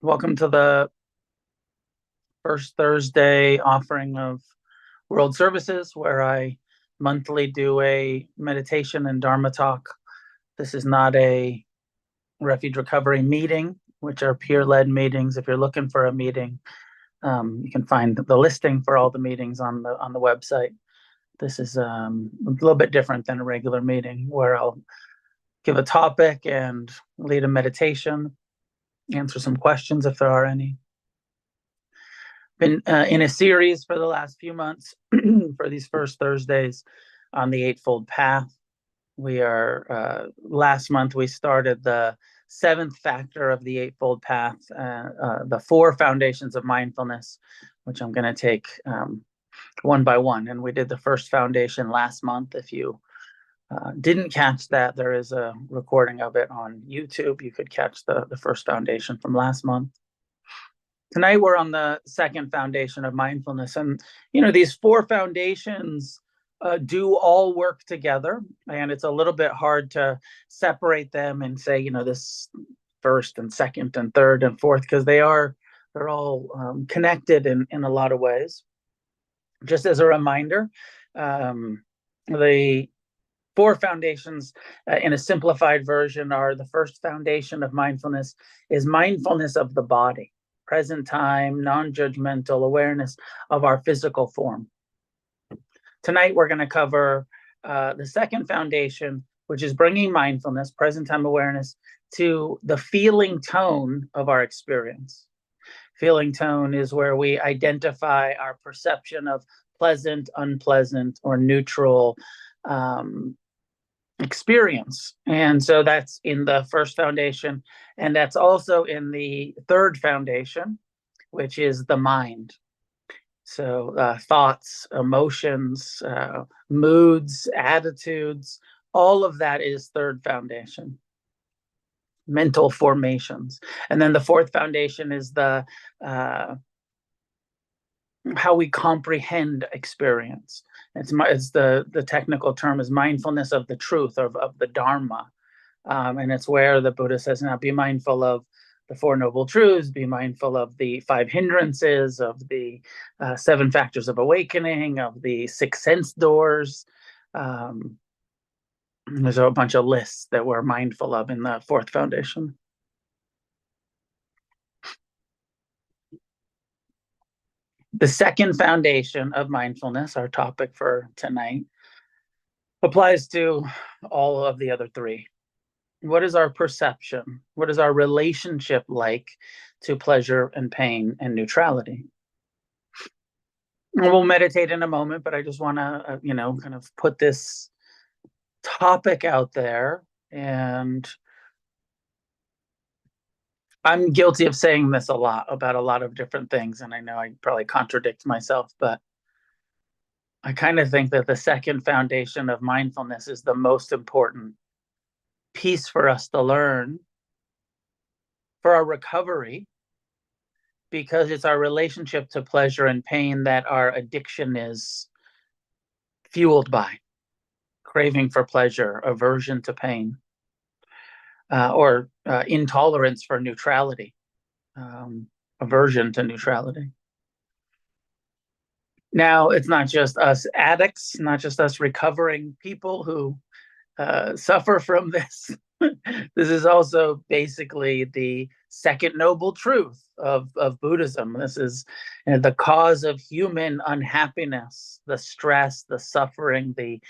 Welcome to the first Thursday offering of World Services, where I monthly do a meditation and Dharma talk. This is not a Refuge Recovery meeting, which are peer-led meetings. If you're looking for a meeting, you can find the listing for all the meetings on the website. This is a little bit different than a regular meeting, where I'll give a topic and lead a meditation, answer some questions if there are any. Been in a series for the last few months for these first Thursdays on the Eightfold Path. We are last month we started the seventh factor of the Eightfold Path, the four foundations of mindfulness, which I'm going to take one by one. And we did the first foundation last month. If you didn't catch that, there is a recording of it on YouTube. You could catch the first foundation from last month. Tonight we're on the second foundation of mindfulness, and these four foundations do all work together, and it's a little bit hard to separate them and say this first and second and third and fourth, because they're all connected in a lot of ways. Just as a reminder, the four foundations in a simplified version are: the first foundation of mindfulness is mindfulness of the body, present time, non-judgmental awareness of our physical form. Tonight, we're going to cover the second foundation, which is bringing mindfulness, present time awareness, to the feeling tone of our experience. Feeling tone is where we identify our perception of pleasant, unpleasant, or neutral experience. And so that's in the first foundation, and that's also in the third foundation, which is the mind. So thoughts, emotions, moods, attitudes, all of that is third foundation. Mental formations. And then the fourth foundation is the how we comprehend experience. It's the technical term is mindfulness of the truth, of the Dharma. And it's where the Buddha says, now be mindful of the Four Noble Truths, be mindful of the five hindrances, of the seven factors of awakening, of the six sense doors. There's a bunch of lists that we're mindful of in the fourth foundation. The second foundation of mindfulness, our topic for tonight, applies to all of the other three. What is our perception? What is our relationship like to pleasure and pain and neutrality? We'll meditate in a moment, but I just want to, kind of put this topic out there. And I'm guilty of saying this a lot about a lot of different things, and I know I probably contradict myself, but I kind of think that the second foundation of mindfulness is the most important piece for us to learn for our recovery, because it's our relationship to pleasure and pain that our addiction is fueled by. Craving for pleasure, aversion to pain, or intolerance for neutrality, aversion to neutrality. Now, it's not just us addicts, not just us recovering people who suffer from this. This is also basically the second noble truth of Buddhism. This is the cause of human unhappiness, the stress, the suffering, the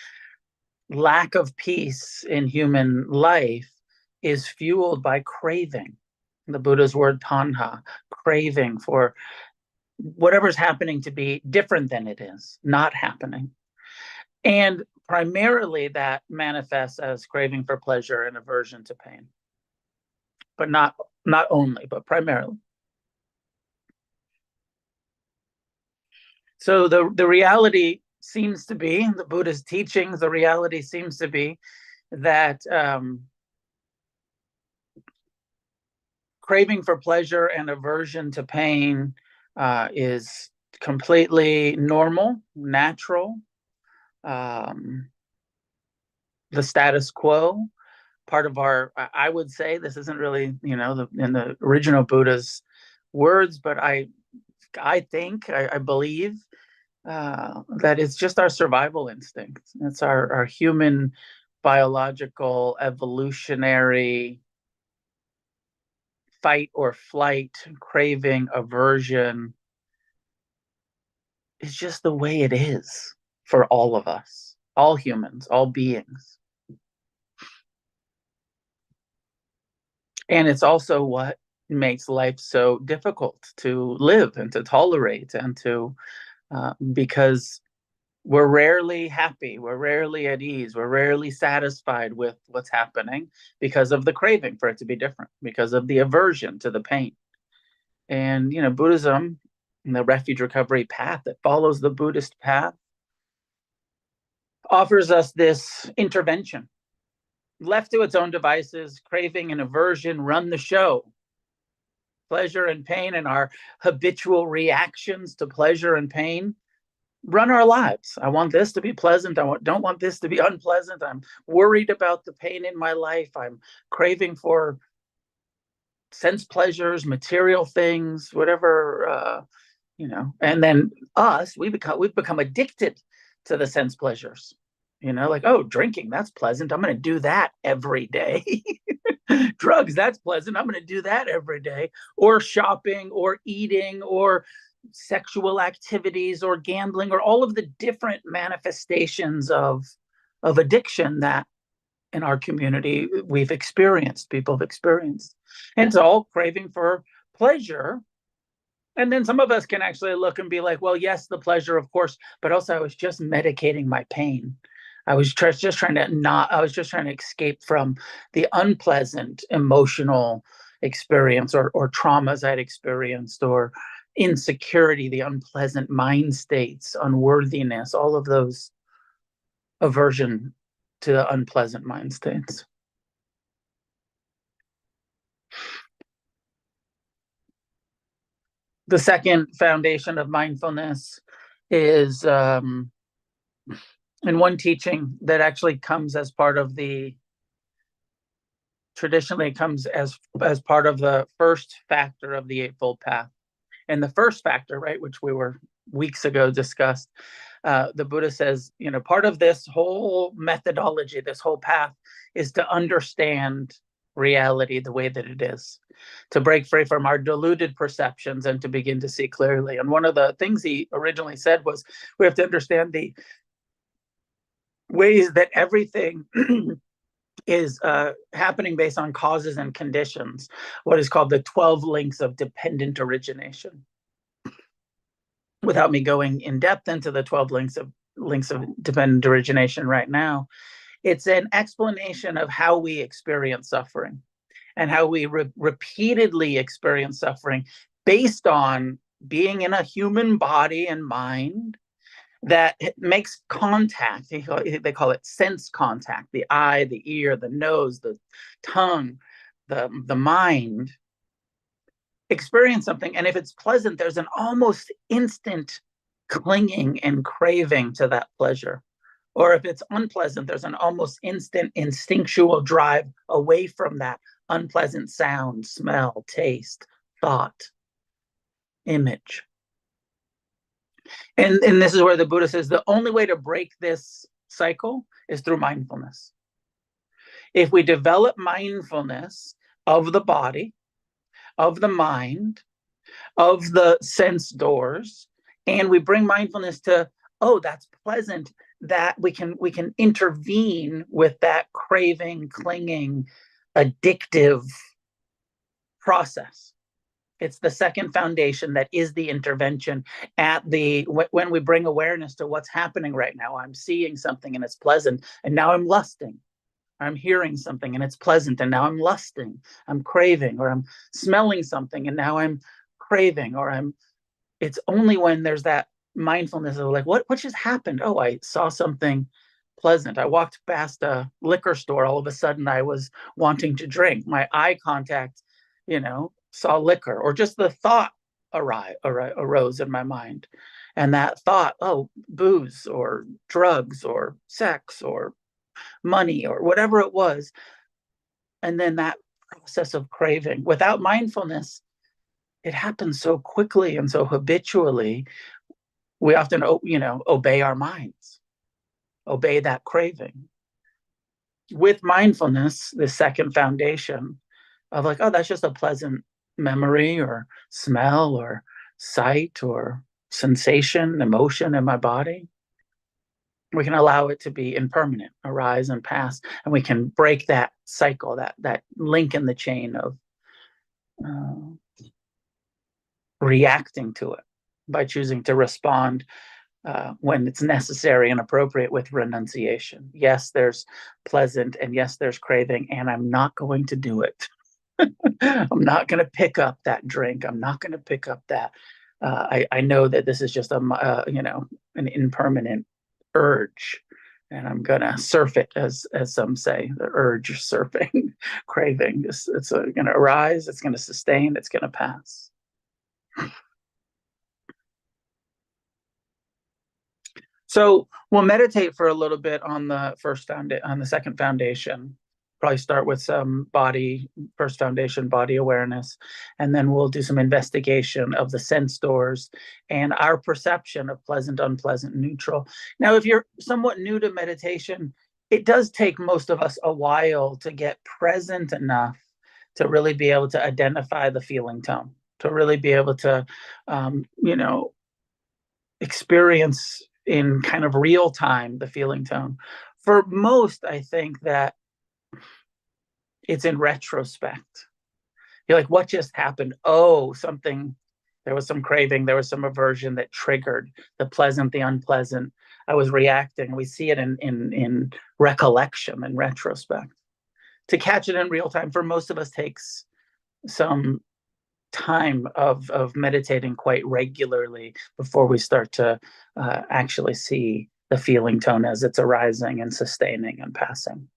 lack of peace in human life is fueled by craving. The Buddha's word tanha, craving for whatever's happening to be different than it is, not happening. And primarily that manifests as craving for pleasure and aversion to pain. But not only, but primarily. So the reality seems to be, the Buddha's teachings, the reality seems to be that craving for pleasure and aversion to pain is completely normal, natural, the status quo, part of our, I would say, this isn't really, in the original Buddha's words, but I believe that it's just our survival instinct. It's our human biological evolutionary fight or flight, craving, aversion. It's just the way it is for all of us, all humans, all beings. And it's also what makes life so difficult to live and to tolerate and to, because we're rarely happy, we're rarely at ease, we're rarely satisfied with what's happening because of the craving for it to be different, because of the aversion to the pain. And, Buddhism, and the Refuge Recovery path that follows the Buddhist path, offers us this intervention. Left to its own devices, craving and aversion run the show. Pleasure and pain and our habitual reactions to pleasure and pain run our lives. I want this to be pleasant. Don't want this to be unpleasant. I'm worried about the pain in my life. I'm craving for sense pleasures, material things, whatever, And then we've become addicted to the sense pleasures. Like, oh, drinking, that's pleasant. I'm going to do that every day. Drugs, that's pleasant. I'm going to do that every day. Or shopping, or eating, or sexual activities, or gambling, or all of the different manifestations of addiction that in our community people have experienced. And it's all craving for pleasure. And then some of us can actually look and be like, well, yes, the pleasure, of course, but also I was just medicating my pain. I was just trying to escape from the unpleasant emotional experience or traumas I'd experienced, or insecurity, the unpleasant mind states, unworthiness, all of those aversion to the unpleasant mind states. The second foundation of mindfulness is, in one teaching that actually comes as part of traditionally comes as part of the first factor of the Eightfold Path. And the first factor, right, which we were weeks ago discussed, the Buddha says, part of this whole methodology, this whole path, is to understand reality the way that it is, to break free from our deluded perceptions and to begin to see clearly. And one of the things he originally said was, we have to understand the ways that everything is happening based on causes and conditions, what is called the 12 links of dependent origination. Without me going in depth into the 12 links of dependent origination right now, it's an explanation of how we experience suffering and how we repeatedly experience suffering based on being in a human body and mind that makes contact. They call it sense contact: the eye, the ear, the nose, the tongue, the mind experience something. And if it's pleasant, there's an almost instant clinging and craving to that pleasure. Or if it's unpleasant, there's an almost instant instinctual drive away from that unpleasant sound, smell, taste, thought, image. And this is where the Buddha says the only way to break this cycle is through mindfulness. If we develop mindfulness of the body, of the mind, of the sense doors, and we bring mindfulness to, oh, that's pleasant, that we can intervene with that craving, clinging, addictive process. It's the second foundation that is the intervention when we bring awareness to what's happening right now. I'm seeing something and it's pleasant, and now I'm lusting. I'm hearing something and it's pleasant, and now I'm lusting. I'm craving. Or I'm smelling something and now I'm craving. It's only when there's that mindfulness of like, what just happened? Oh, I saw something pleasant. I walked past a liquor store. All of a sudden I was wanting to drink. My eye contact, saw liquor, or just the thought arose in my mind. And that thought, oh, booze or drugs or sex or money or whatever it was. And then that process of craving without mindfulness, it happens so quickly and so habitually. We often, obey our minds, obey that craving. With mindfulness, the second foundation of like, oh, that's just a pleasant memory or smell or sight or sensation, emotion in my body. We can allow it to be impermanent, arise and pass, and we can break that cycle, that link in the chain of uh, reacting to it by choosing to respond when it's necessary and appropriate with renunciation. Yes, there's pleasant, and yes, there's craving, and I'm not going to do it. I'm not going to pick up that drink. I'm not going to pick up that. I know that this is just an impermanent urge, and I'm going to surf it, as some say, the urge surfing, craving. It's going to arise. It's going to sustain. It's going to pass. So we'll meditate for a little bit on on the second foundation. Probably start with some first foundation, body awareness, and then we'll do some investigation of the sense doors and our perception of pleasant, unpleasant, neutral. Now, if you're somewhat new to meditation, it does take most of us a while to get present enough to really be able to identify the feeling tone, to really be able to, experience in kind of real time the feeling tone. For most, I think that it's in retrospect. You're like, what just happened? Oh, something, there was some craving, there was some aversion that triggered the pleasant, the unpleasant. I was reacting. We see it in recollection and retrospect. To catch it in real time for most of us takes some time of meditating quite regularly before we start to actually see the feeling tone as it's arising and sustaining and passing.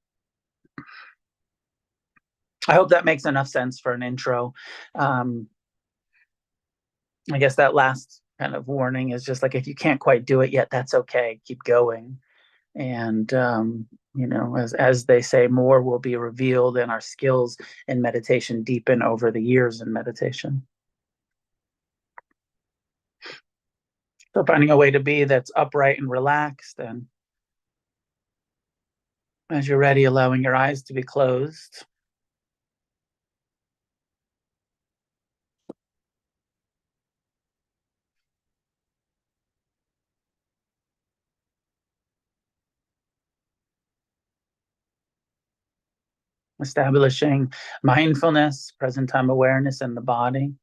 I hope that makes enough sense for an intro. Um, I guess that last kind of warning is just like, if you can't quite do it yet, that's okay. Keep going. And, as they say, more will be revealed, and our skills in meditation deepen over the years in meditation. So finding a way to be that's upright and relaxed, and as you're ready, allowing your eyes to be closed. Establishing mindfulness, present time awareness in the body.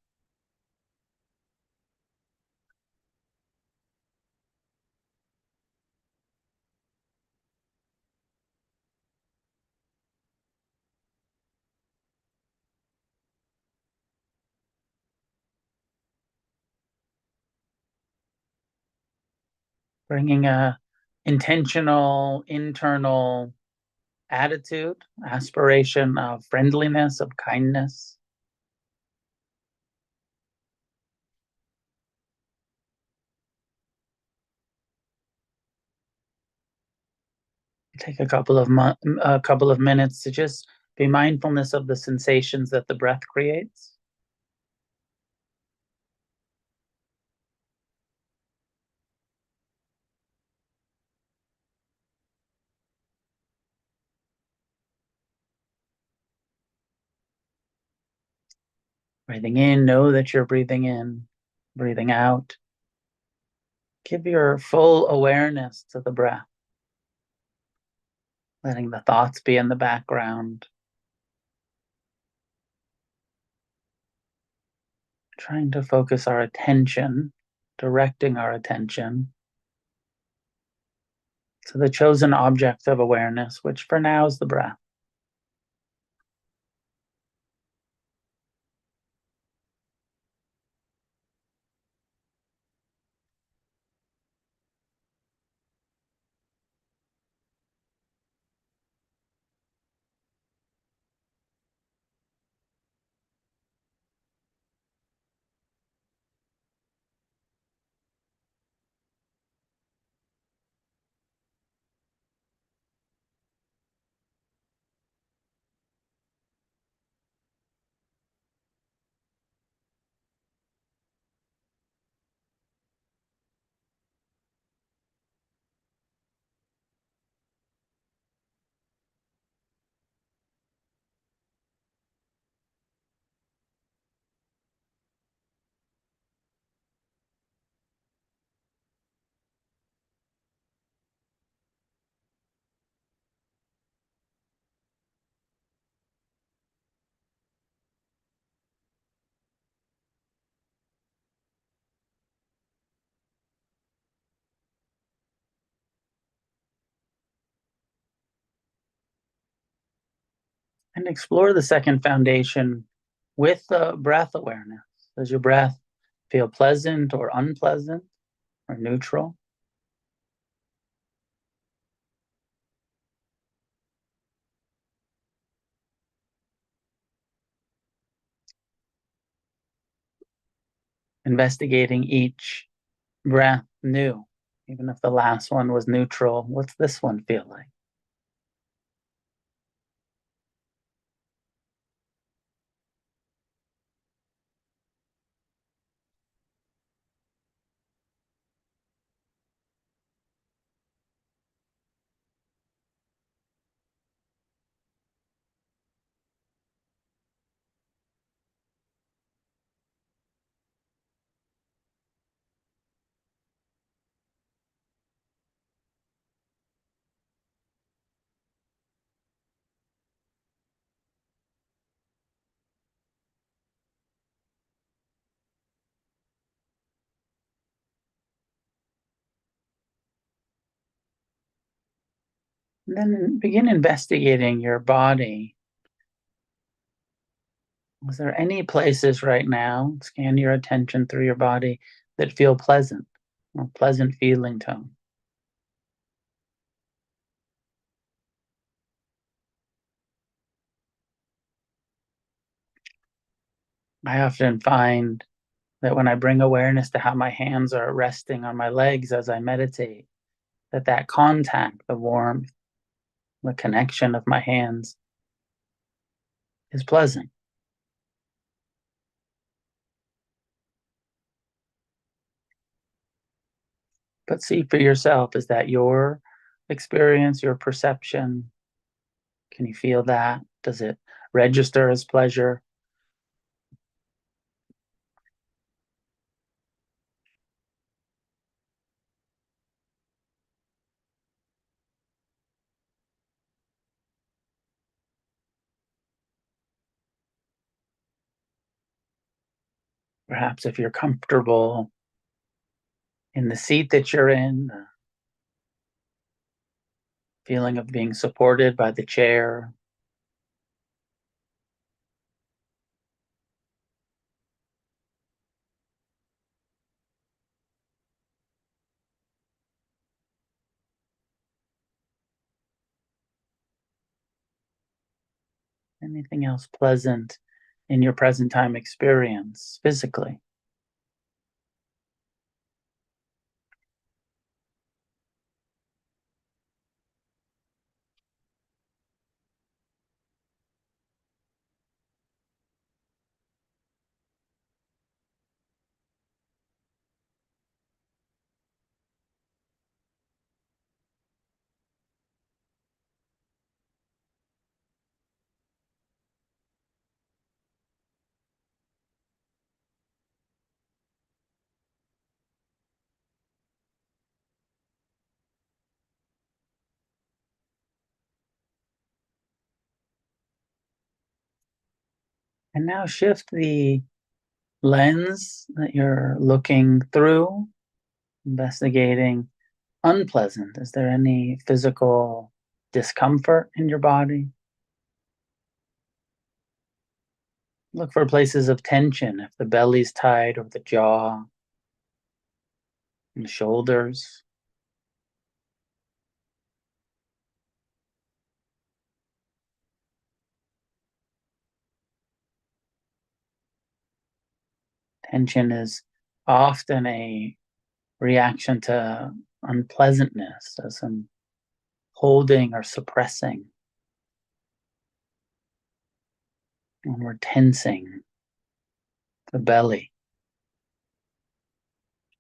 Bringing a intentional internal attitude, aspiration of friendliness, of kindness. Take a couple of minutes to just be mindfulness of the sensations that the breath creates. Breathing in, know that you're breathing in. Breathing out, give your full awareness to the breath, letting the thoughts be in the background, trying to focus our attention, directing our attention to the chosen object of awareness, which for now is the breath. And explore the second foundation with breath awareness. Does your breath feel pleasant or unpleasant or neutral? Investigating each breath new, even if the last one was neutral. What's this one feel like? And then begin investigating your body. Is there any places right now, scan your attention through your body, that feel pleasant or pleasant feeling tone? I often find that when I bring awareness to how my hands are resting on my legs as I meditate, that contact, the warmth, the connection of my hands is pleasant. But see for yourself, is that your experience, your perception? Can you feel that? Does it register as pleasure? Perhaps if you're comfortable in the seat that you're in, the feeling of being supported by the chair, anything else pleasant in your present time experience physically. And now shift the lens that you're looking through, investigating unpleasant. Is there any physical discomfort in your body? Look for places of tension, if the belly's tight or the jaw and the shoulders. Tension is often a reaction to unpleasantness, as some holding or suppressing. When we're tensing the belly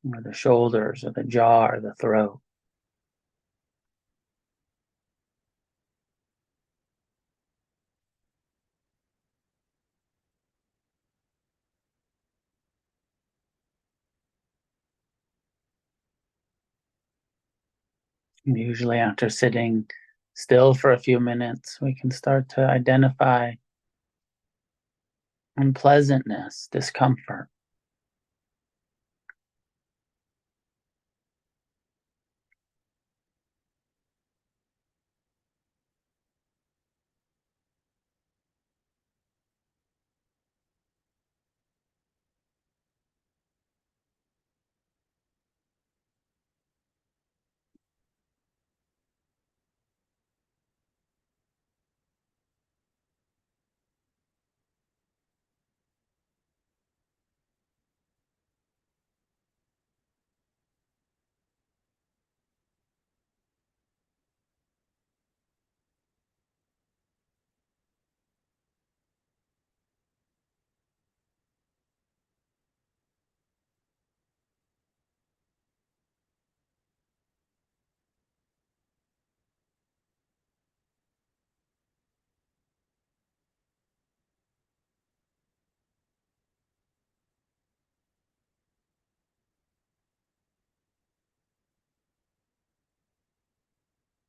or the shoulders or the jaw or the throat. Usually, after sitting still for a few minutes, we can start to identify unpleasantness, discomfort.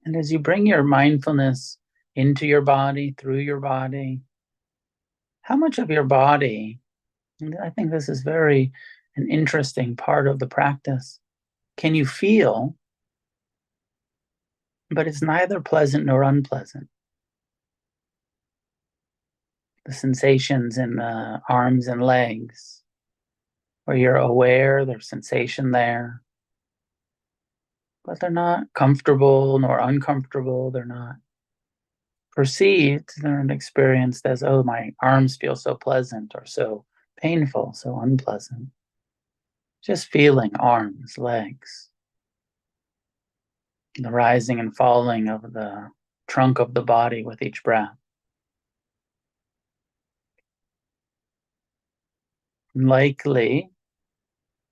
And as you bring your mindfulness into your body, through your body, how much of your body, and I think this is very an interesting part of the practice, can you feel, but it's neither pleasant nor unpleasant? The sensations in the arms and legs, where you're aware there's sensation there, but they're not comfortable nor uncomfortable. They're not perceived, they're not experienced as, oh, my arms feel so pleasant or so painful, so unpleasant. Just feeling arms, legs, the rising and falling of the trunk of the body with each breath. Likely,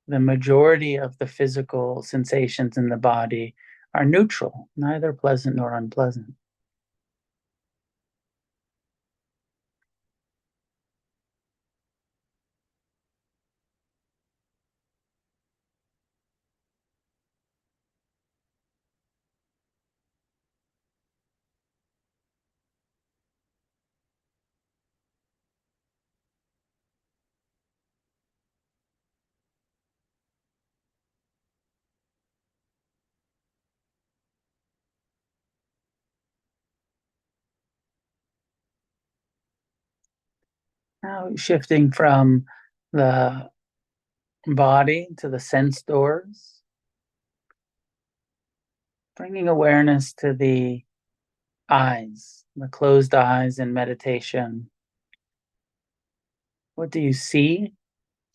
the majority of the physical sensations in the body are neutral, neither pleasant nor unpleasant. Now, shifting from the body to the sense doors, bringing awareness to the eyes, the closed eyes in meditation. What do you see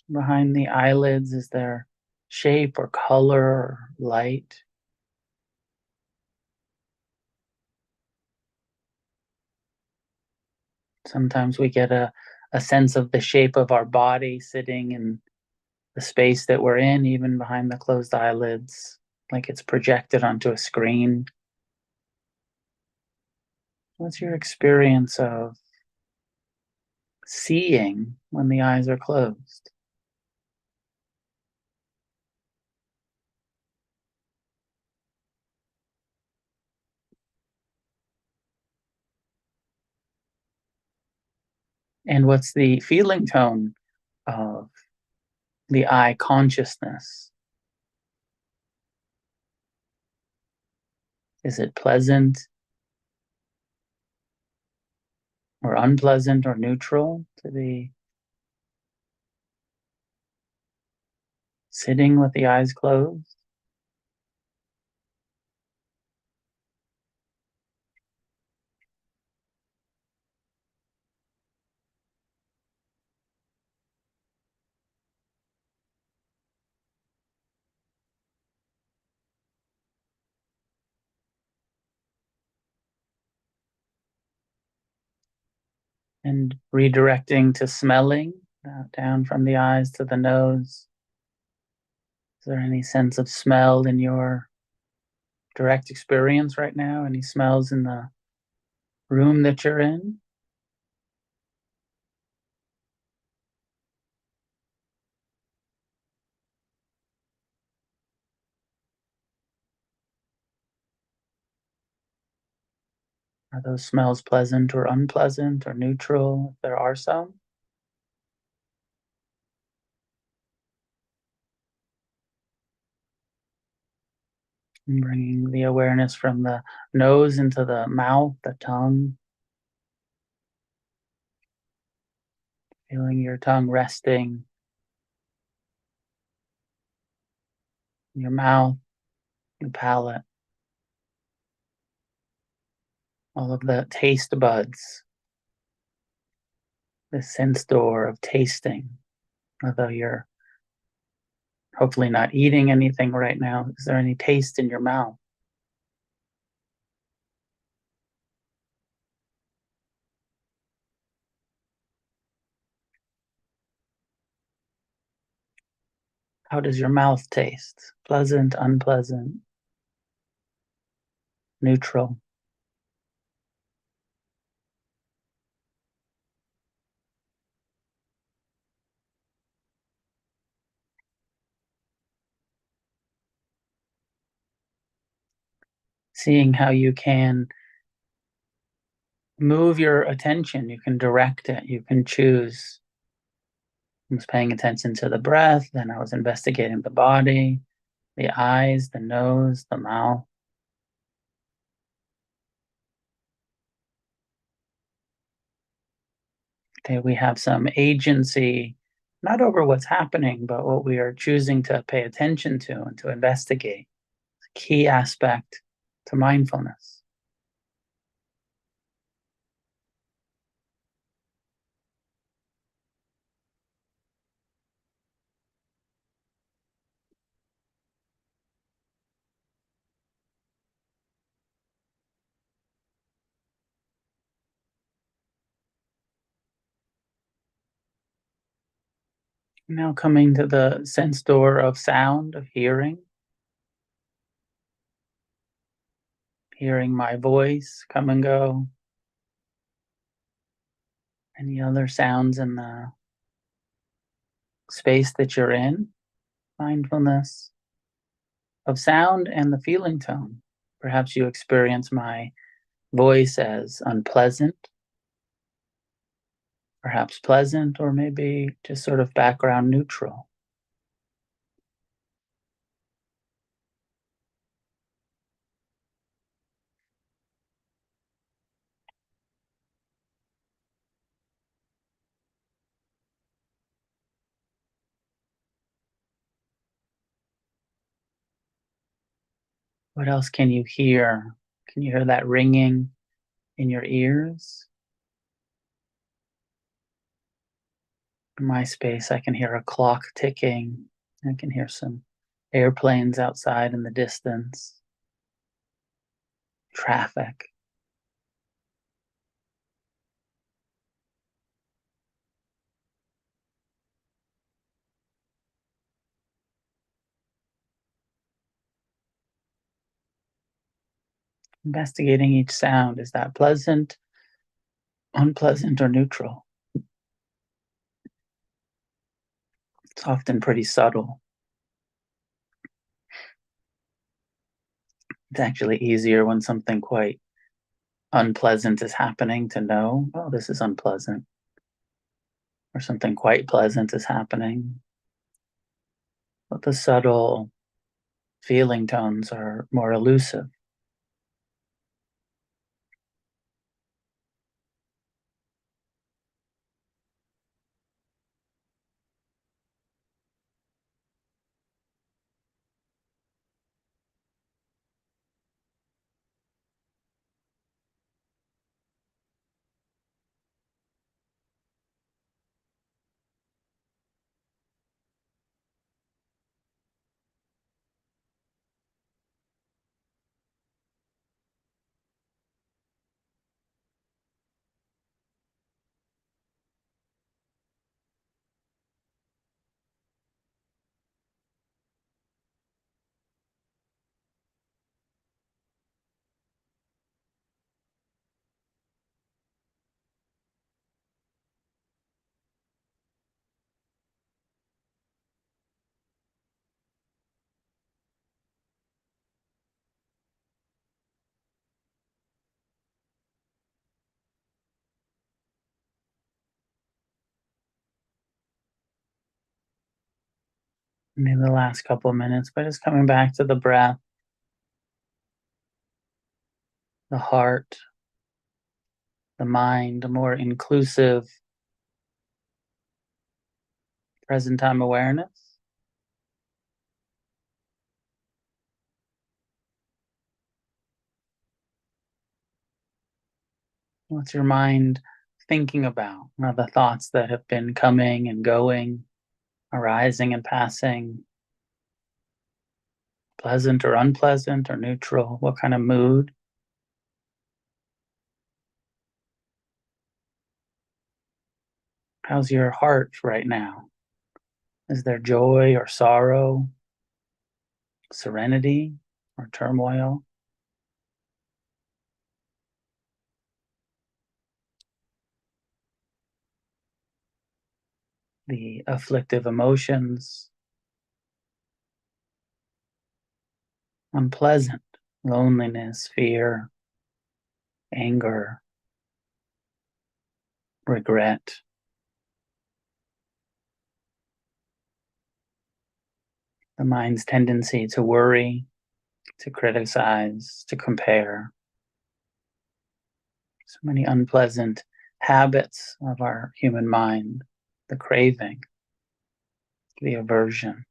behind the eyelids? Is there shape or color or light? Sometimes we get a sense of the shape of our body sitting in the space that we're in, even behind the closed eyelids, like it's projected onto a screen. What's your experience of seeing when the eyes are closed? And what's the feeling tone of the eye consciousness? Is it pleasant or unpleasant or neutral to be sitting with the eyes closed? And redirecting to smelling, down from the eyes to the nose. Is there any sense of smell in your direct experience right now? Any smells in the room that you're in? Are those smells pleasant or unpleasant or neutral, if there are some? And bringing the awareness from the nose into the mouth, the tongue, feeling your tongue resting in your mouth, your palate, all of the taste buds, the sense door of tasting. Although you're hopefully not eating anything right now, is there any taste in your mouth? How does your mouth taste? Pleasant, unpleasant, neutral? seeing how you can move your attention. You can direct it. You can choose. I was paying attention to the breath, then I was investigating the body, the eyes, the nose, the mouth. Okay, we have some agency, not over what's happening, but what we are choosing to pay attention to and to investigate. It's a key aspect to mindfulness. Now coming to the sense door of sound, of hearing my voice come and go, any other sounds in the space that you're in, mindfulness of sound and the feeling tone. Perhaps you experience my voice as unpleasant, perhaps pleasant, or maybe just sort of background neutral. What else can you hear? Can you hear that ringing in your ears? In my space, I can hear a clock ticking. I can hear some airplanes outside in the distance, traffic. Investigating each sound. Is that pleasant, unpleasant, or neutral? It's often pretty subtle. It's actually easier when something quite unpleasant is happening to know, oh, this is unpleasant, or something quite pleasant is happening. But the subtle feeling tones are more elusive. In the last couple of minutes, but just coming back to the breath, the heart, the mind, a more inclusive present time awareness. What's your mind thinking about? Are the thoughts that have been coming and going, arising and passing, pleasant or unpleasant or neutral? What kind of mood? How's your heart right now? Is there joy or sorrow, serenity or turmoil? The afflictive emotions, unpleasant. loneliness, fear, anger, regret. The mind's tendency to worry, to criticize, to compare. So many unpleasant habits of our human mind, the craving, the aversion.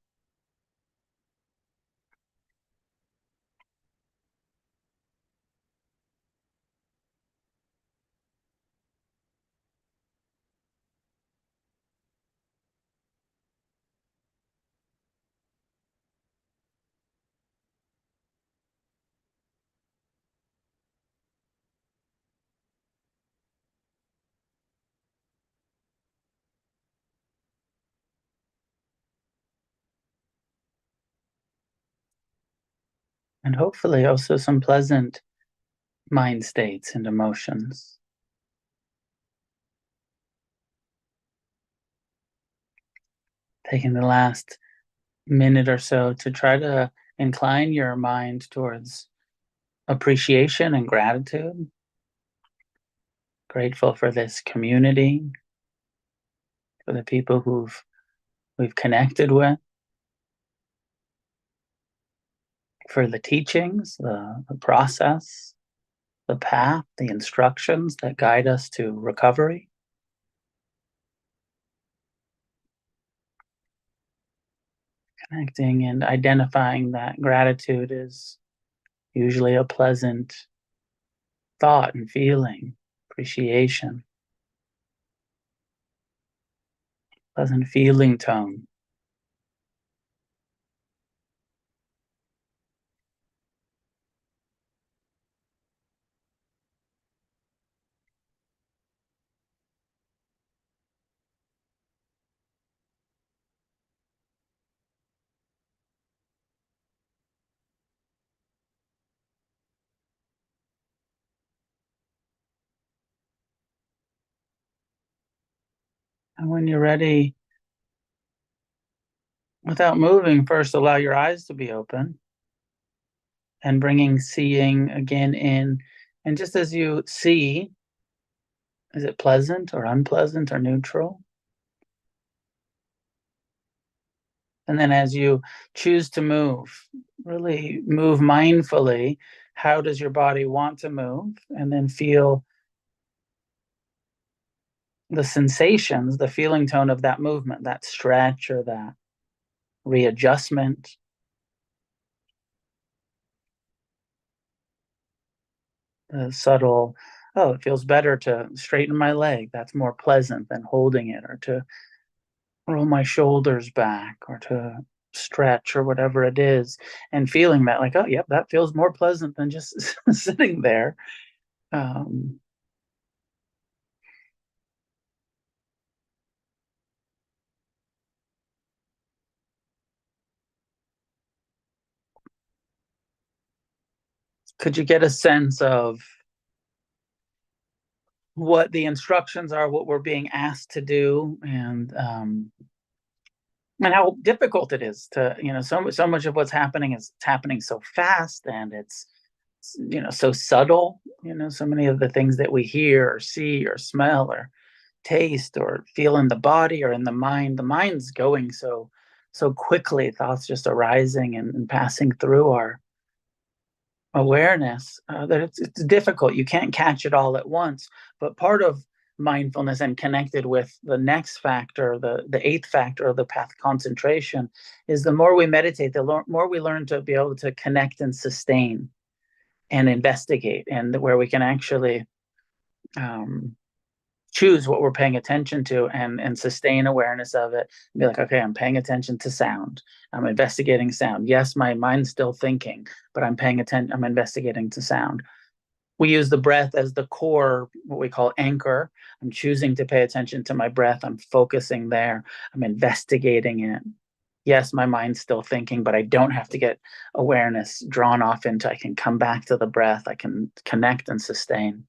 And hopefully also some pleasant mind states and emotions. Taking the last minute or so to try to incline your mind towards appreciation and gratitude. Grateful for this community, for the people we've connected with, for the teachings, the process, the path, the instructions that guide us to recovery. Connecting and identifying that gratitude is usually a pleasant thought and feeling, appreciation, pleasant feeling tone. And when you're ready, without moving, first allow your eyes to be open and bringing seeing again in. And just as you see, is it pleasant or unpleasant or neutral? And then as you choose to move, really move mindfully. How does your body want to move? And then feel the sensations, the feeling tone of that movement, that stretch or that readjustment. The subtle, oh, it feels better to straighten my leg. That's more pleasant than holding it, or to roll my shoulders back, or to stretch, or whatever it is. And feeling that, like, oh, yep, that feels more pleasant than just sitting there. Um, could you get a sense of what the instructions are, what we're being asked to do, and how difficult it is to, so much of what's happening is it's happening so fast, and it's so subtle. So many of the things that we hear or see or smell or taste or feel in the body or in the mind's going so quickly, thoughts just arising and passing through our awareness, that it's difficult. You can't catch it all at once. But part of mindfulness, and connected with the next factor, the eighth factor of the path, concentration, is the more we meditate, the more we learn to be able to connect and sustain and investigate, and where we can actually um, choose what we're paying attention to, and sustain awareness of it, and be like, okay, I'm paying attention to sound, I'm investigating sound. Yes, my mind's still thinking, but I'm paying attention, I'm investigating to sound. We use the breath as the core, what we call anchor. I'm choosing to pay attention to my breath, I'm focusing there, I'm investigating it. Yes, my mind's still thinking, but I don't have to get awareness drawn off into, I can come back to the breath, I can connect and sustain.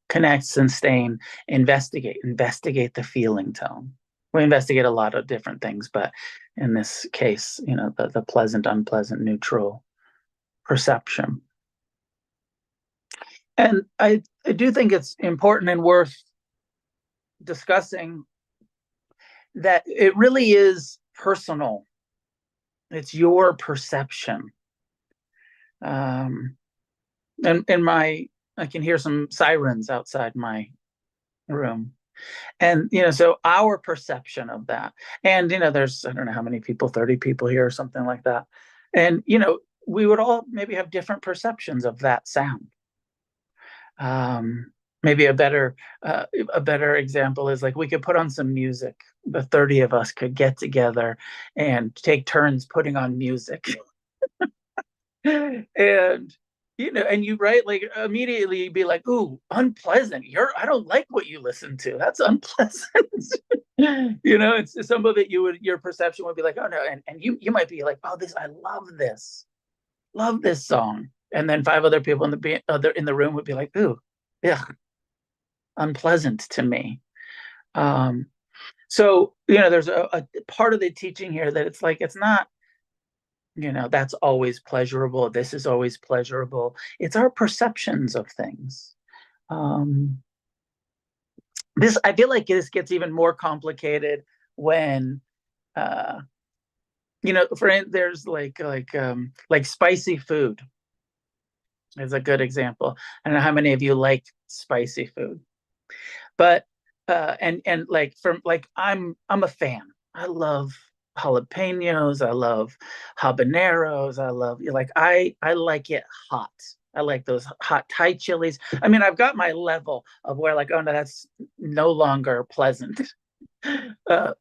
Connect, sustain, investigate the feeling tone. We investigate a lot of different things, but in this case, the pleasant, unpleasant, neutral. perception. And I do think it's important and worth discussing that it really is personal. It's your perception. Um, and I can hear some sirens outside my room. And, so our perception of that, and, there's, I don't know how many people, 30 people here or something like that. And, we would all maybe have different perceptions of that sound. Maybe a better example is like we could put on some music. The 30 of us could get together and take turns putting on music. And and you right, like immediately you'd be like, ooh, unpleasant. I don't like what you listen to. That's unpleasant. It's some of it your perception would be like, oh no, and you might be like, oh, I love this song. And then five other people in the room would be like, ooh, yeah, unpleasant to me. Um, so there's a part of the teaching here that it's not, that's always pleasurable. This is always pleasurable. It's our perceptions of things. I feel like this gets even more complicated when, uh, there's like spicy food is a good example. I don't know how many of you like spicy food, but and like I'm a fan. I love jalapenos. I love habaneros. I like it hot. I like those hot Thai chilies. I mean, I've got my level of where like, oh no, that's no longer pleasant. Uh,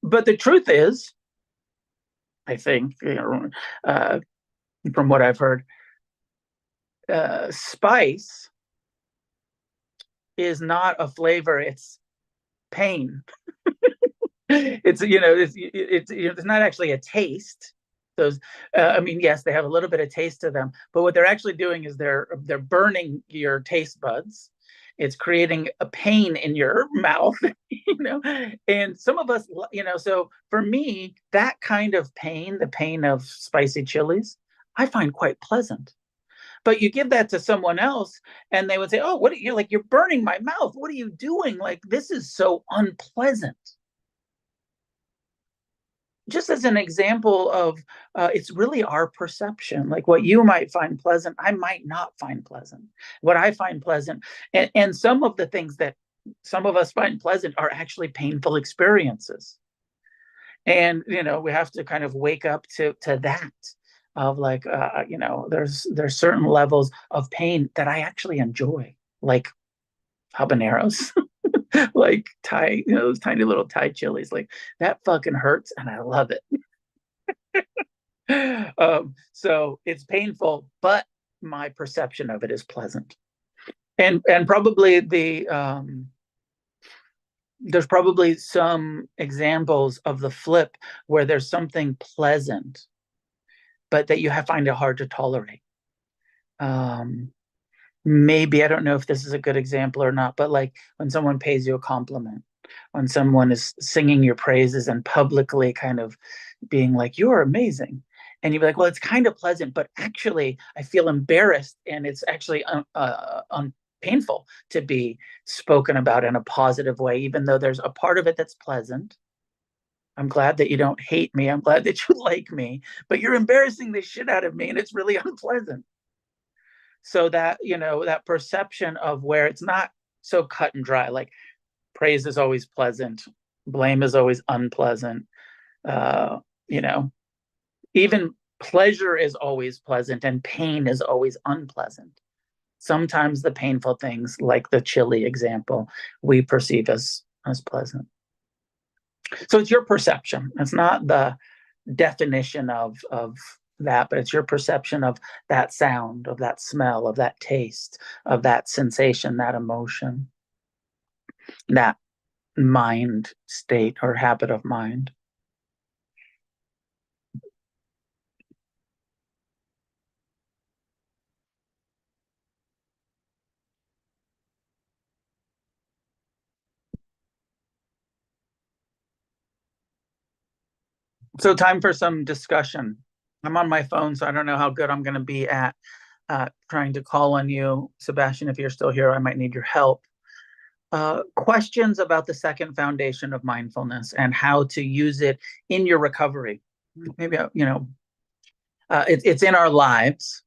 but the truth is, I think, from what I've heard, spice is not a flavor; it's pain. It's not actually a taste. Those, I mean, yes, they have a little bit of taste to them, but what they're actually doing is they're burning your taste buds. It's creating a pain in your mouth, And some of us, so for me, that kind of pain, the pain of spicy chilies, I find quite pleasant. But you give that to someone else, and they would say, "Oh, what are you like? You're burning my mouth. What are you doing? Like this is so unpleasant." Just as an example of it's really our perception, like what you might find pleasant I might not find pleasant, what I find pleasant, and some of the things that some of us find pleasant are actually painful experiences. And we have to kind of wake up to that, of like there's certain levels of pain that I actually enjoy, like habaneros. Like Thai, those tiny little Thai chilies, like that fucking hurts and I love it. So it's painful, but my perception of it is pleasant. And probably there's probably some examples of the flip where there's something pleasant, but that find it hard to tolerate. Um, Maybe I don't know if this is a good example or not, but like when someone pays you a compliment, when someone is singing your praises and publicly kind of being like, you're amazing. And you'd be like, well, it's kind of pleasant, but actually I feel embarrassed and it's actually painful to be spoken about in a positive way, even though there's a part of it that's pleasant. I'm glad that you don't hate me. I'm glad that you like me, but you're embarrassing the shit out of me and it's really unpleasant. So that, that perception of where it's not so cut and dry, like praise is always pleasant, blame is always unpleasant. Uh, you know, Even pleasure is always pleasant and pain is always unpleasant. Sometimes the painful things, like the chili example, we perceive as pleasant. So it's your perception. It's not the definition of that, but it's your perception of that sound, of that smell, of that taste, of that sensation, that emotion, that mind state or habit of mind. So time for some discussion. I'm on my phone, so I don't know how good I'm going to be at trying to call on you. Sebastian, if you're still here, I might need your help. Questions about the second foundation of mindfulness and how to use it in your recovery. Maybe, it's in our lives,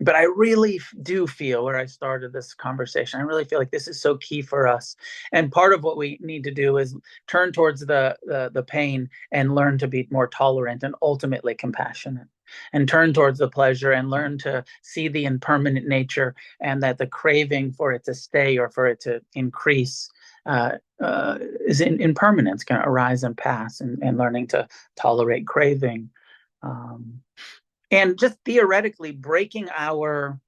but I really do feel where I started this conversation. I really feel like this is so key for us. And part of what we need to do is turn towards the pain and learn to be more tolerant and ultimately compassionate. And turn towards the pleasure and learn to see the impermanent nature, and that the craving for it to stay or for it to increase is impermanence, going to arise and pass, and learning to tolerate craving. Um, and just theoretically breaking our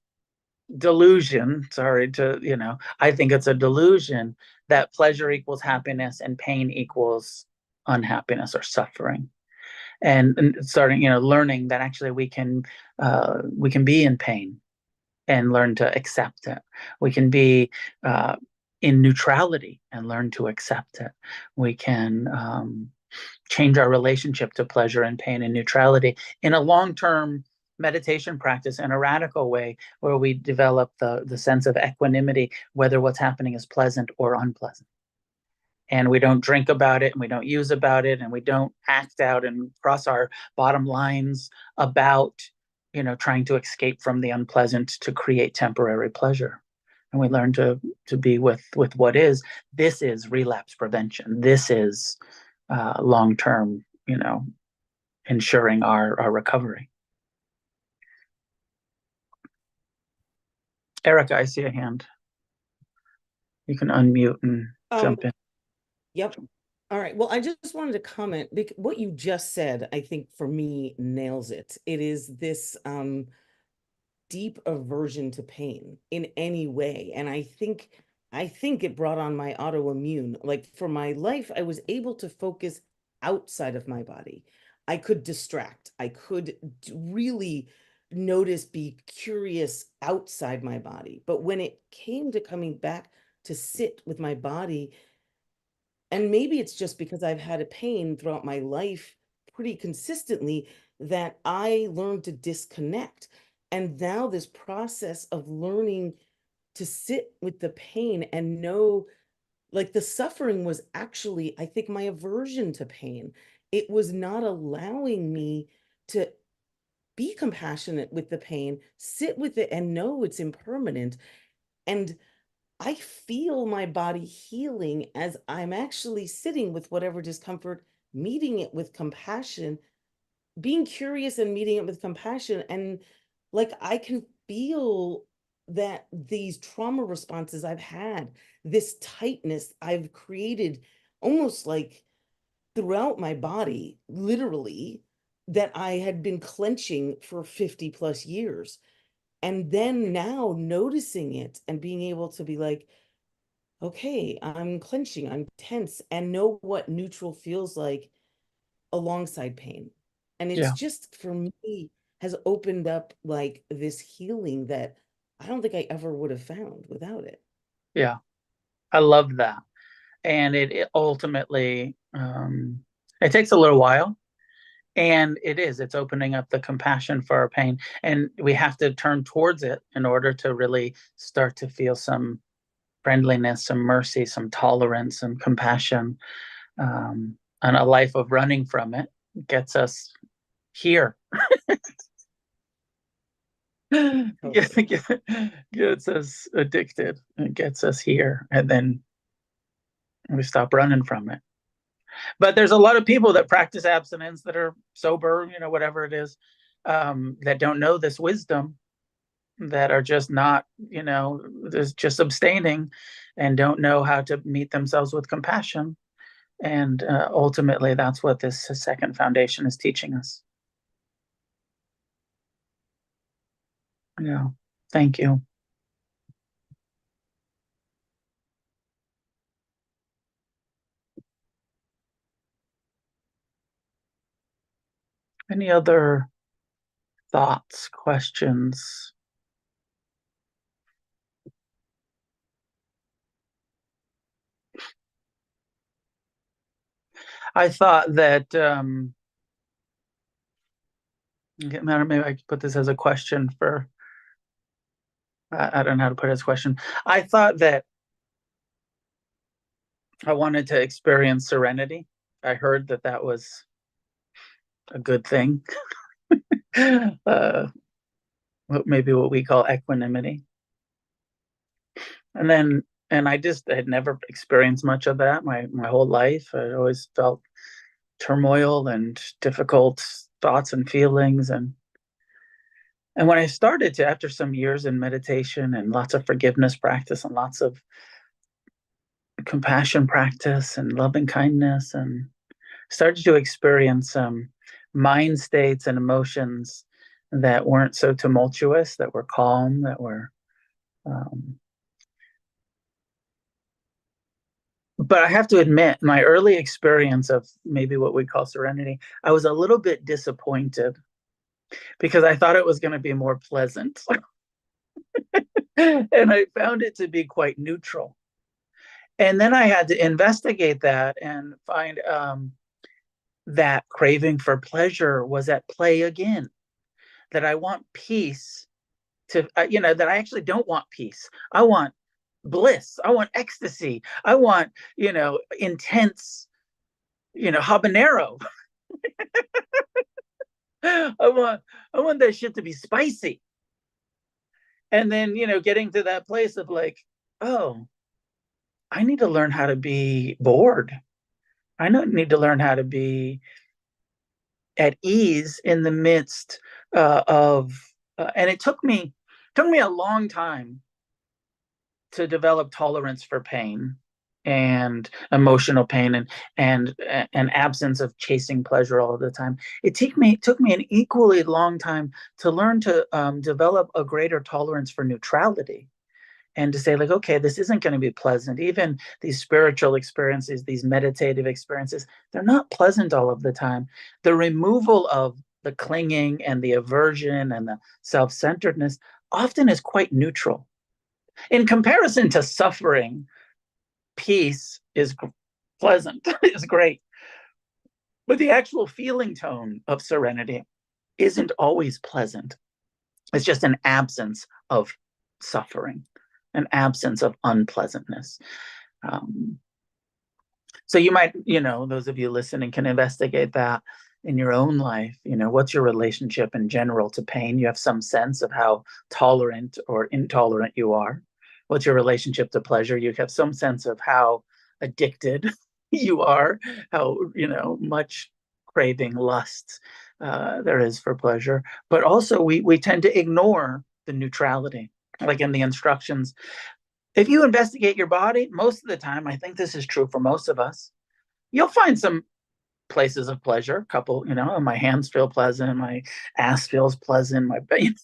delusion, sorry to, I think it's a delusion that pleasure equals happiness and pain equals unhappiness or suffering. And starting, learning that actually we can be in pain and learn to accept it. We can be in neutrality and learn to accept it. We can change our relationship to pleasure and pain and neutrality in a long-term meditation practice in a radical way, where we develop the sense of equanimity, whether what's happening is pleasant or unpleasant. And we don't drink about it, and we don't use about it, and we don't act out and cross our bottom lines about trying to escape from the unpleasant to create temporary pleasure. And we learn to be with what is. This is relapse prevention. This is long term, ensuring our recovery. Erica, I see a hand. You can unmute and Um, jump in. yep. All right. Well, I just wanted to comment what you just said, I think for me nails it. It is this deep aversion to pain in any way. And I think it brought on my autoimmune. Like for my life, I was able to focus outside of my body. I could distract. I could really notice, be curious outside my body. But when it came to coming back to sit with my body, and maybe it's just because I've had a pain throughout my life pretty consistently, that I learned to disconnect. And now this process of learning to sit with the pain and know, like, the suffering was actually, I think, my aversion to pain. It was not allowing me to be compassionate with the pain, sit with it and know it's impermanent. And I feel my body healing as I'm actually sitting with whatever discomfort, meeting it with compassion, being curious and meeting it with compassion. And like I can feel that these trauma responses I've had, this tightness I've created almost like throughout my body, literally, that I had been clenching for 50 plus years. And then now noticing it and being able to be like, okay, I'm clenching, I'm tense, and know what neutral feels like alongside pain. And it's Yeah, just for me has opened up like this healing that I don't think I ever would have found without it. yeah, I love that. And it ultimately, it takes a little while, and it's opening up the compassion for our pain, and we have to turn towards it in order to really start to feel some friendliness, some mercy, some tolerance, some compassion. And a life of running from it gets us here. Totally. Gets us addicted. It gets us here, and then we stop running from it. But there's a lot of people that practice abstinence that are sober, whatever it is, that don't know this wisdom, that are just not, there's just abstaining and don't know how to meet themselves with compassion. And ultimately, that's what this second foundation is teaching us. Yeah. Thank you. Any other thoughts, questions? I thought that Okay, maybe I could put this as a question for, I don't know how to put it as a question. I thought that I wanted to experience serenity. I heard that that was a good thing. uh, Maybe what we call equanimity. And then, and I just had never experienced much of that my whole life. I always felt turmoil and difficult thoughts and feelings. And when I started to, after some years in meditation and lots of forgiveness practice and lots of compassion practice and loving kindness, and started to experience mind states and emotions that weren't so tumultuous, that were calm, that were. Um, but I have to admit, my early experience of maybe what we call serenity, I was a little bit disappointed because I thought it was going to be more pleasant. And I found it to be quite neutral. And then I had to investigate that and find that craving for pleasure was at play again, that I want peace that I actually don't want peace. I want bliss. I want ecstasy. I want, intense, habanero. I want, I want that shit to be spicy. And then, getting to that place of like, oh, I need to learn how to be bored. I don't need to learn how to be at ease in the midst and it took me a long time to develop tolerance for pain and emotional pain and an absence of chasing pleasure all the time. It took me an equally long time to learn to develop a greater tolerance for neutrality, and to say, like, okay, this isn't going to be pleasant. Even these spiritual experiences, these meditative experiences, they're not pleasant all of the time. The removal of the clinging and the aversion and the self-centeredness often is quite neutral. In comparison to suffering, peace is pleasant, is great. But the actual feeling tone of serenity isn't always pleasant. It's just an absence of suffering, an absence of unpleasantness. Um, so you might, those of you listening can investigate that in your own life. What's your relationship in general to pain? You have some sense of how tolerant or intolerant you are. What's your relationship to pleasure? You have some sense of how addicted you are, how, much craving, lust there is for pleasure. But also we tend to ignore the neutrality, like in the instructions. If you investigate your body, most of the time, I think this is true for most of us, you'll find some places of pleasure. A couple, my hands feel pleasant, my ass feels pleasant,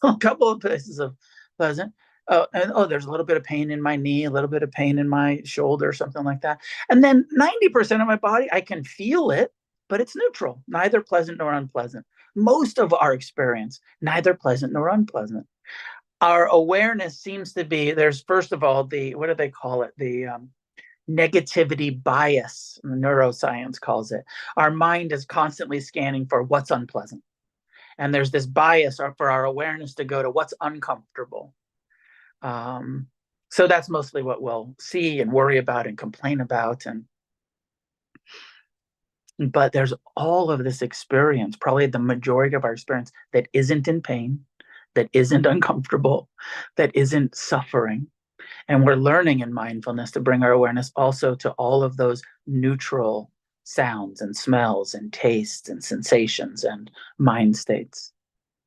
a couple of places of pleasant. And there's a little bit of pain in my knee, a little bit of pain in my shoulder, something like that. And then 90% of my body, I can feel it, but it's neutral, neither pleasant nor unpleasant. Most of our experience, neither pleasant nor unpleasant. Our awareness seems to be, there's first of all what do they call it, the negativity bias, neuroscience calls it. Our mind is constantly scanning for what's unpleasant, and there's this bias for our awareness to go to what's uncomfortable. So that's mostly what we'll see and worry about and complain about. But there's all of this experience, probably the majority of our experience, that isn't in pain, that isn't uncomfortable, that isn't suffering. And we're learning in mindfulness to bring our awareness also to all of those neutral sounds and smells and tastes and sensations and mind states.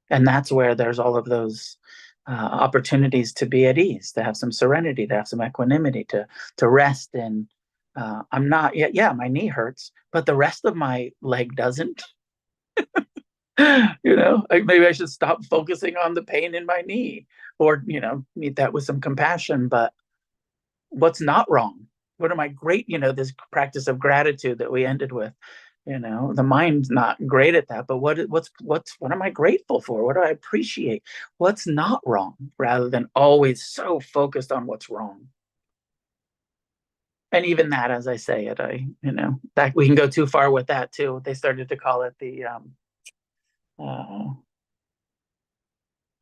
And that's where there's all of those opportunities to be at ease, to have some serenity, to have some equanimity, to rest in. I'm not yet. Yeah, my knee hurts, but the rest of my leg doesn't. Maybe I should stop focusing on the pain in my knee, or meet that with some compassion. But what's not wrong? What am I great? This practice of gratitude that we ended with. The mind's not great at that, but what am I grateful for? What do I appreciate? What's not wrong, rather than always so focused on what's wrong. And even that, as I say it, that we can go too far with that too. They started to call it the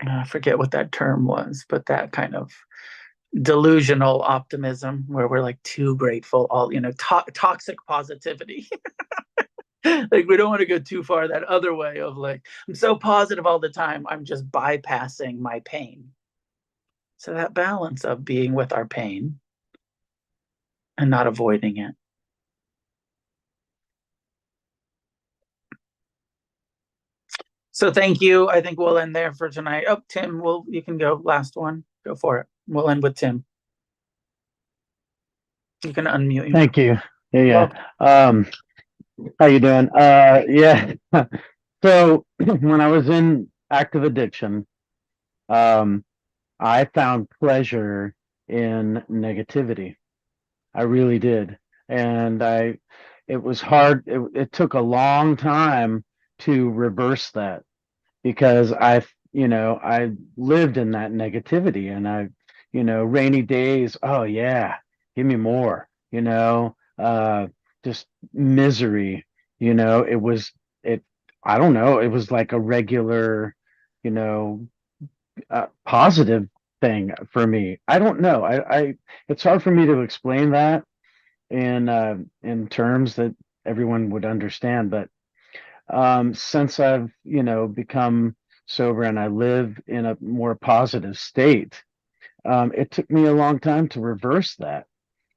I forget what that term was, but that kind of delusional optimism where we're like too grateful, all, toxic positivity. Like we don't want to go too far that other way of like, I'm so positive all the time, I'm just bypassing my pain. So that balance of being with our pain and not avoiding it. So thank you. I think we'll end there for tonight. Oh, Tim, you can go last one. Go for it. We'll end with Tim. You can unmute you. Thank you. Yeah, Well, yeah. How you doing? Yeah. So when I was in active addiction, um, I found pleasure in negativity. I really did. And it was hard. It took a long time to reverse that because I lived in that negativity and rainy days. Oh yeah, give me more, just misery, it, I don't know, it was like a regular, you know, positive thing for me. I don't know. It's hard for me to explain that in terms that everyone would understand, but since I've, become sober and I live in a more positive state, it took me a long time to reverse that.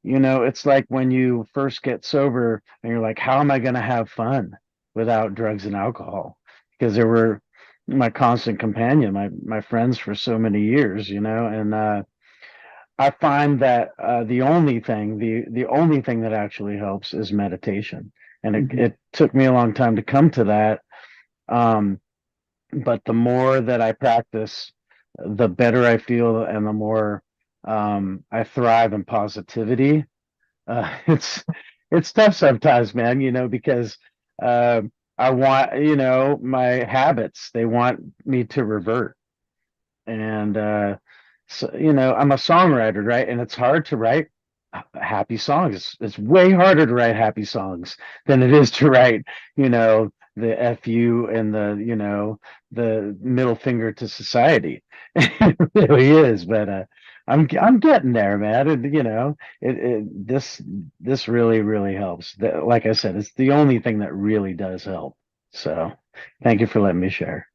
It's like when you first get sober and you're like, how am I going to have fun without drugs and alcohol? Because they were my constant companion, my friends for so many years, and I find that the only thing that actually helps is meditation. And it, mhm. it took me a long time to come to that. Um, but the more that I practice, the better I feel and the more I thrive in positivity. Uh, it's it's tough sometimes, man, because uh, I want, my habits, they want me to revert. And so, I'm a songwriter, right? And it's hard to write happy songs. It's way harder to write happy songs than it is to write, the FU and the middle finger to society. It really is, but I'm getting there, man. And this really, really helps. Like I said, it's the only thing that really does help. So thank you for letting me share.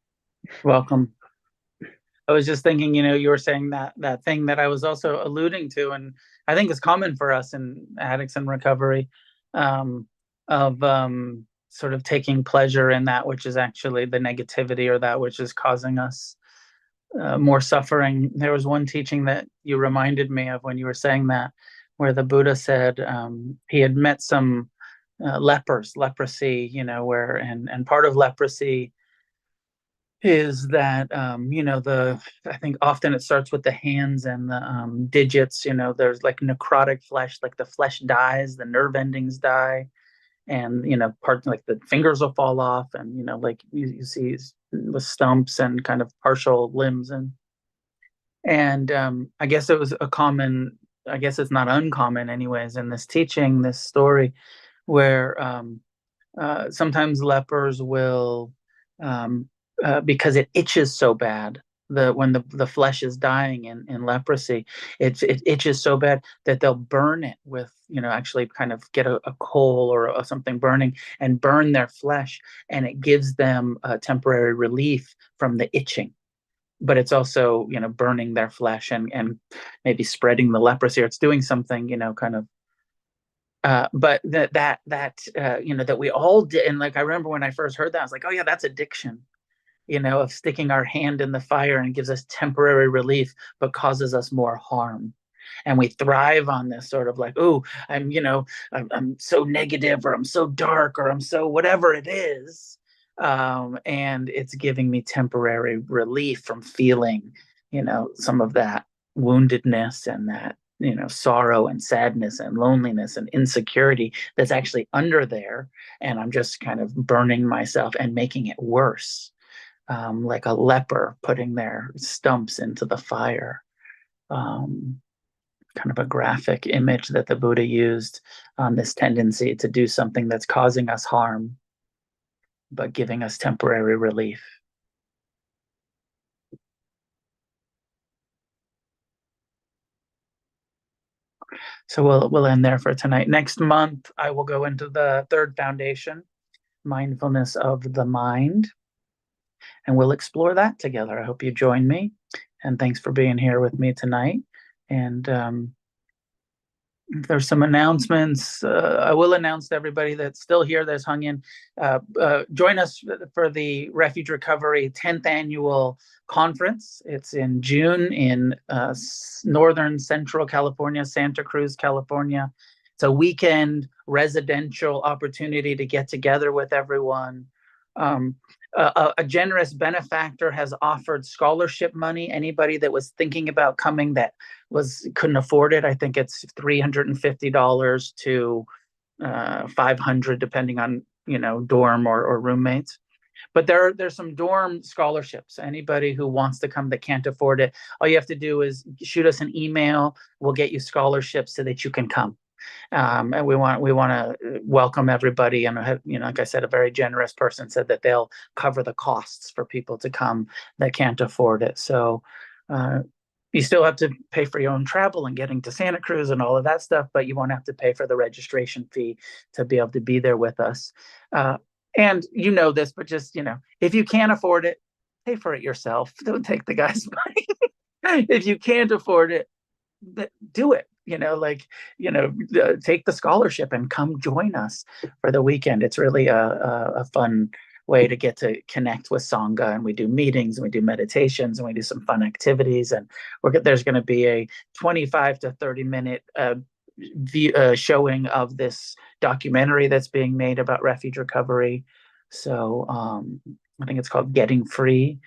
Welcome. I was just thinking, you were saying that thing that I was also alluding to, and I think is common for us in addicts in recovery, um, of sort of taking pleasure in that which is actually the negativity or that which is causing us more suffering. There was one teaching that you reminded me of when you were saying that, where the Buddha said he had met some leprosy, where and part of leprosy is that the I think often it starts with the hands and the digits. There's like necrotic flesh, like the flesh dies, the nerve endings die, and part like the fingers will fall off, and like you see with stumps and kind of partial limbs, and I guess it was a common, I guess it's not uncommon anyways in this teaching, this story, where sometimes lepers will, um, because it itches so bad. When the flesh is dying in leprosy, it itches so bad that they'll burn it with, actually kind of get a coal or something burning and burn their flesh, and it gives them a temporary relief from the itching. But it's also, burning their flesh and maybe spreading the leprosy, or it's doing something, kind of but that we all did. And like I remember when I first heard that, I was like, oh yeah, that's addiction, of sticking our hand in the fire, and gives us temporary relief but causes us more harm. And we thrive on this sort of like, oh, I'm so negative, or I'm so dark, or I'm so whatever it is, and it's giving me temporary relief from feeling, some of that woundedness and that, sorrow and sadness and loneliness and insecurity that's actually under there, and I'm just kind of burning myself and making it worse, like a leper putting their stumps into the fire. um, Kind of a graphic image that the Buddha used on this tendency to do something that's causing us harm but giving us temporary relief. So we'll end there for tonight. Next month, I will go into the third foundation, mindfulness of the mind, and we'll explore that together. I hope you join me, and thanks for being here with me tonight. And there's some announcements. I will announce to everybody that's still here, that's hung in. Join us for the Refuge Recovery 10th annual conference. It's in June in northern central California, Santa Cruz, California. It's a weekend residential opportunity to get together with everyone. A generous benefactor has offered scholarship money. Anybody that was thinking about coming that couldn't afford it, I think it's $350 to $500, depending on dorm or roommates. But there's some dorm scholarships. Anybody who wants to come that can't afford it, all you have to do is shoot us an email. We'll get you scholarships so that you can come. And we want to welcome everybody. And like I said, a very generous person said that they'll cover the costs for people to come that can't afford it. So you still have to pay for your own travel and getting to Santa Cruz and all of that stuff, but you won't have to pay for the registration fee to be able to be there with us. And you know this, but just if you can't afford it, pay for it yourself. Don't take the guy's money. If you can't afford it, do it. Take the scholarship and come join us for the weekend. It's really a fun way to get to connect with Sangha, and we do meetings and we do meditations and we do some fun activities, and there's going to be a 25 to 30-minute showing of this documentary that's being made about refuge recovery. So I think it's called Getting Free.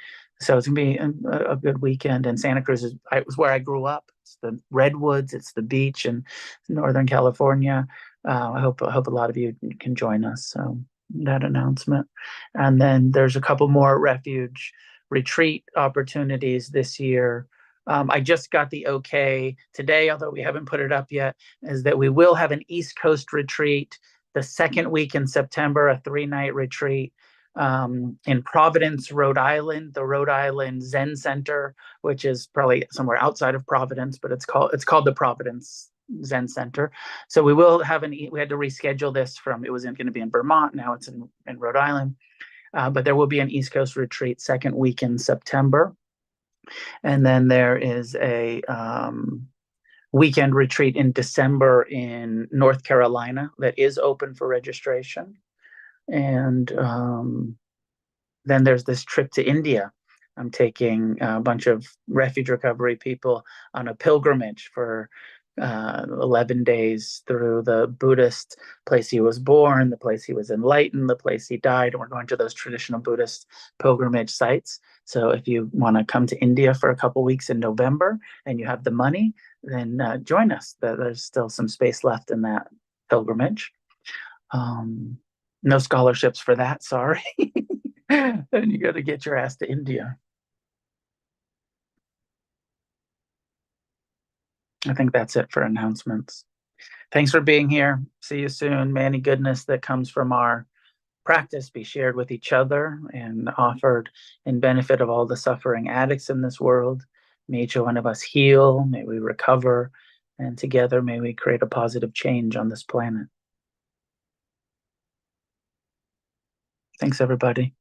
So it's gonna be a good weekend. And Santa Cruz is where I grew up. It's the redwoods, it's the beach in Northern California. I hope a lot of you can join us. So that announcement. And then there's a couple more refuge retreat opportunities this year. I just got the okay today, although we haven't put it up yet, is that we will have an East Coast retreat the second week in September, a 3-night retreat in Providence, Rhode Island, the Rhode Island Zen Center, which is probably somewhere outside of Providence, but it's called the Providence Zen Center. So we will have we had to reschedule this it was going to be in Vermont, now it's in Rhode Island. But there will be an East Coast retreat second week in September. And then there is a weekend retreat in December in North Carolina that is open for registration. And then there's this trip to India. I'm taking a bunch of refuge recovery people on a pilgrimage for 11 days through the Buddhist place he was born, the place he was enlightened, the place he died. And we're going to those traditional Buddhist pilgrimage sites. So if you want to come to India for a couple weeks in November and you have the money, then join us. There's still some space left in that pilgrimage. No scholarships for that, sorry. And you got to get your ass to India. I think that's it for announcements. Thanks for being here. See you soon. May any goodness that comes from our practice be shared with each other and offered in benefit of all the suffering addicts in this world. May each one of us heal, may we recover, and together may we create a positive change on this planet. Thanks, everybody.